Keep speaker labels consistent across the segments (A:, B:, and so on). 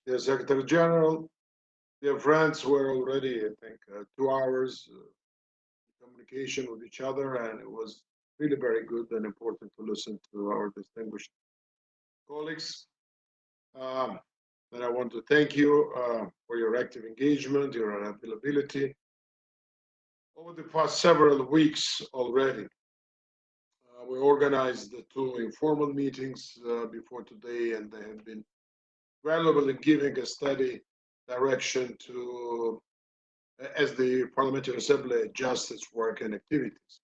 A: Dear Secretary General, dear friends, we're already, I think, 2 hours communication with each other, and it was really very good and important to listen to our distinguished colleagues. Um, and I want to thank you for your active engagement, your availability over the past several weeks already. We organized the two informal meetings before today, and they have been valuable in giving a steady direction to as the Parliamentary Assembly adjusts its work and activities.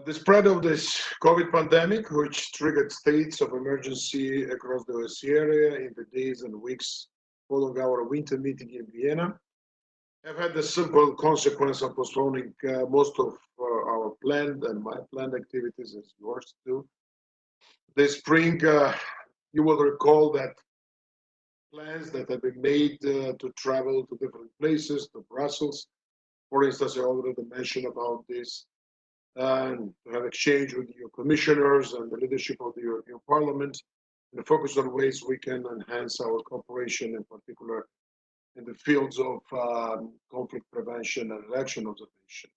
A: The spread of this COVID pandemic, which triggered states of emergency across the OSCE area in the days and weeks following our winter meeting in Vienna, have had the simple consequence of postponing most of our planned and my planned activities, as yours too. This spring, you will recall that plans that have been made to travel to different places, to Brussels, for instance, I already mentioned about this, and to have exchange with your commissioners and the leadership of the European Parliament, and focus on ways we can enhance our cooperation, in particular in the fields of conflict prevention and election observation.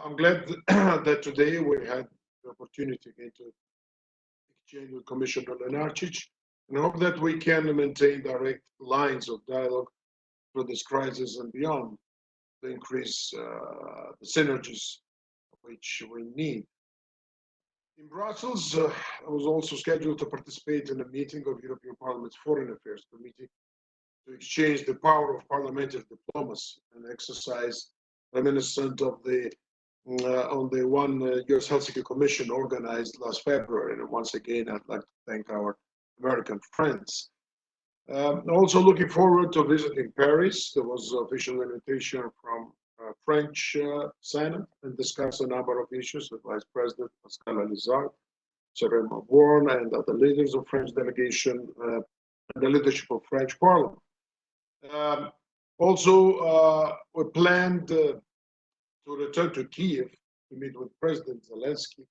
A: I'm glad that today we had the opportunity again to exchange with Commissioner Lenarcic, and hope that we can maintain direct lines of dialogue through this crisis and beyond to increase the synergies which we need. In Brussels, I was also scheduled to participate in a meeting of European Parliament's Foreign Affairs Committee to exchange the power of parliamentary diplomacy and exercise reminiscent of the on the one US Helsinki Commission organized last February. And once again, I'd like to thank our American friends. Also looking forward to visiting Paris. There was an official invitation from French Senate and discuss a number of issues with Vice President Pascal Alizard, Cyril Mauborgne, and other leaders of French delegation and the leadership of French Parliament. Also, we planned to return to Kiev to meet with President Zelensky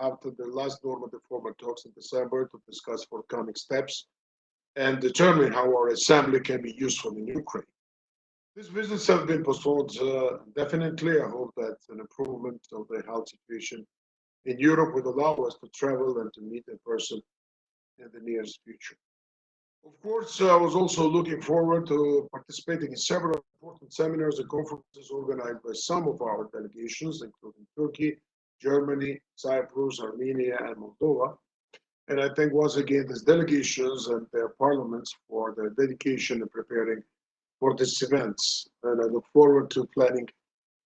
A: after the last normative formal talks in December to discuss forthcoming steps and determine how our assembly can be useful in Ukraine. These visits have been postponed indefinitely. I hope that an improvement of the health situation in Europe would allow us to travel and to meet in person in the nearest future. Of course, I was also looking forward to participating in several important seminars and conferences organized by some of our delegations, including Turkey, Germany, Cyprus, Armenia, and Moldova. And I thank once again these delegations and their parliaments for their dedication in preparing for these events. And I look forward to planning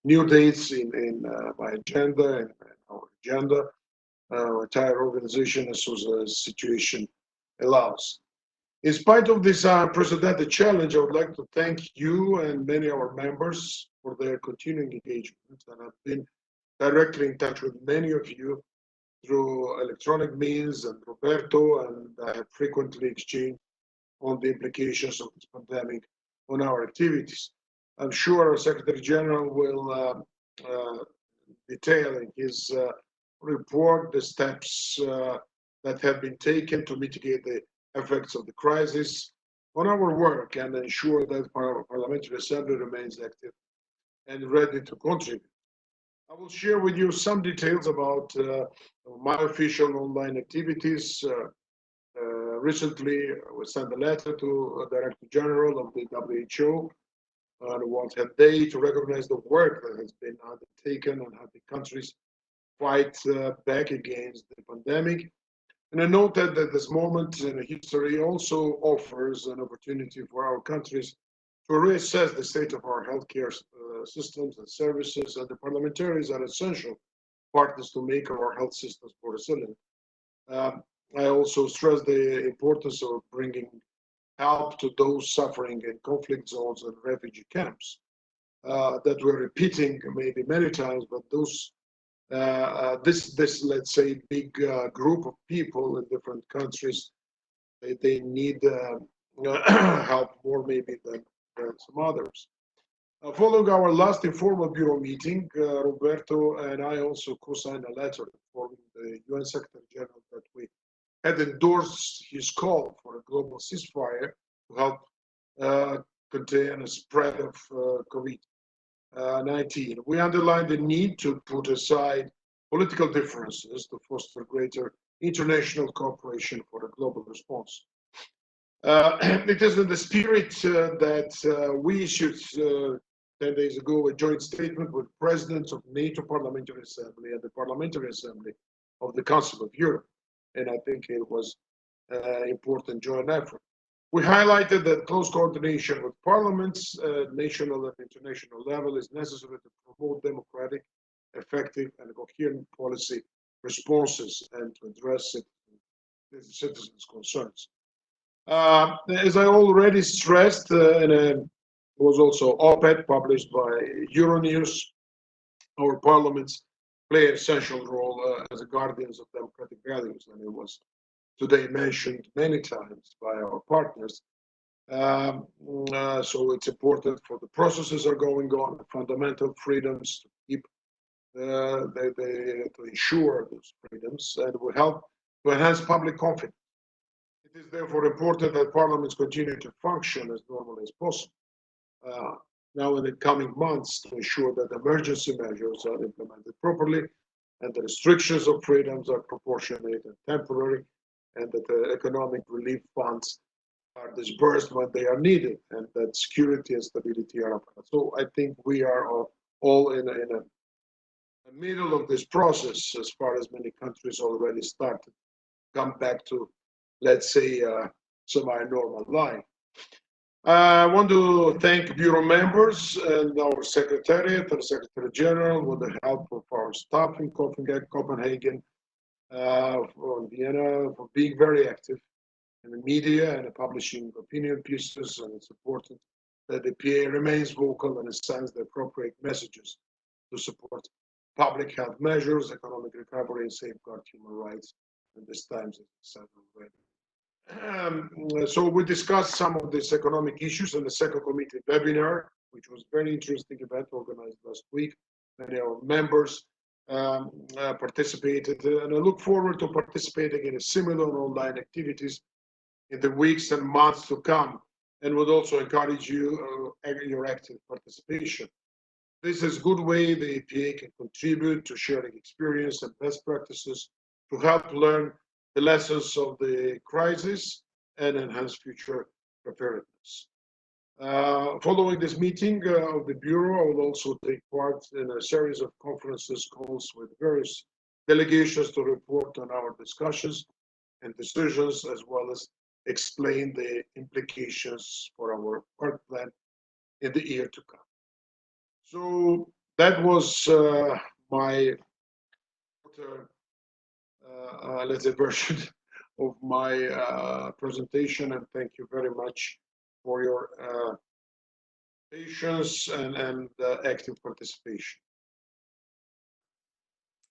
A: new dates in my agenda and our agenda, entire organization as soon as the situation allows. In spite of this unprecedented challenge, I would like to thank you and many of our members for their continuing engagement. And I've been directly in touch with many of you through electronic means and Roberto, and I have frequently exchanged on the implications of this pandemic on our activities. I'm sure our Secretary General will detail in his report the steps that have been taken to mitigate the effects of the crisis on our work and ensure that our Parliamentary Assembly remains active and ready to contribute. I will share with you some details about my official online activities. Recently, we sent a letter to the Director General of the WHO on World Health Day to recognize the work that has been undertaken and how the countries fight back against the pandemic. And I noted that this moment in history also offers an opportunity for our countries to reassess the state of our healthcare systems and services, and the parliamentarians are essential partners to make our health systems more resilient. I also stress the importance of bringing help to those suffering in conflict zones and refugee camps. That we're repeating maybe many times, but this let's say big group of people in different countries, they need help more maybe than some others. Following our last informal bureau meeting, Roberto and I also co-signed a letter informing the UN Secretary General that we had endorsed his call for a global ceasefire to help contain the spread of COVID-19. We underlined the need to put aside political differences to foster greater international cooperation for a global response. It is in the spirit that we issued 10 days ago a joint statement with presidents of NATO Parliamentary Assembly and the Parliamentary Assembly of the Council of Europe. And I think it was an important joint effort. We highlighted that close coordination with parliaments, national and international level, is necessary to promote democratic, effective, and coherent policy responses and to address citizens' concerns. As I already stressed, and was also op-ed published by Euronews, our parliaments play an essential role as guardians of democratic values, and it was today mentioned many times by our partners. So it's important for the processes are going on, the fundamental freedoms to keep, to ensure those freedoms, and will help to enhance public confidence. It is therefore important that parliaments continue to function as normally as possible. Now in the coming months to ensure that emergency measures are implemented properly and the restrictions of freedoms are proportionate and temporary, and that the economic relief funds are disbursed when they are needed, and that security and stability are upheld. So I think we are all in the middle of this process, as far as many countries already started to come back to, let's say, semi-normal life. I want to thank Bureau members and our Secretariat and Secretary General with the help of our staff in Copenhagen, from Vienna, for being very active in the media and publishing opinion pieces. And it's important that the PA remains vocal and sends the appropriate messages to support public health measures, economic recovery, and safeguard human rights in these times, as I said already. So we discussed some of these economic issues in the second committee webinar, which was a very interesting event organized last week. Many of our members participated, and I look forward to participating in a similar online activities in the weeks and months to come, and would also encourage your active participation. This is a good way the EPA can contribute to sharing experience and best practices to help learn the lessons of the crisis and enhance future preparedness. Following this meeting of the Bureau, I will also take part in a series of conferences calls with various delegations to report on our discussions and decisions, as well as explain the implications for our work plan in the year to come. So that was my let's say version of my presentation, and thank you very much for your patience and active participation.